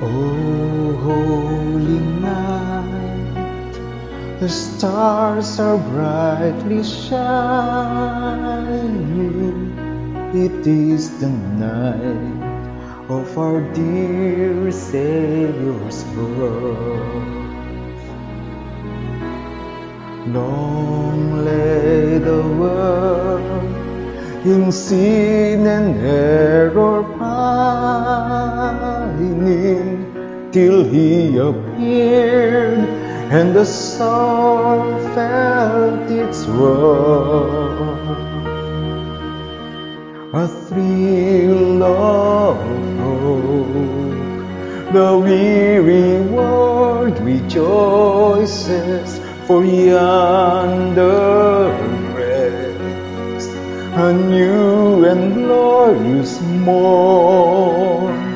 Oh, holy night, the stars are brightly shining. It is the night of our dear Savior's birth. Long lay the world in sin and error pining, till He appeared and the soul felt its worth. A thrill of hope, the weary world rejoices, for yonder breaks a new and glorious morn.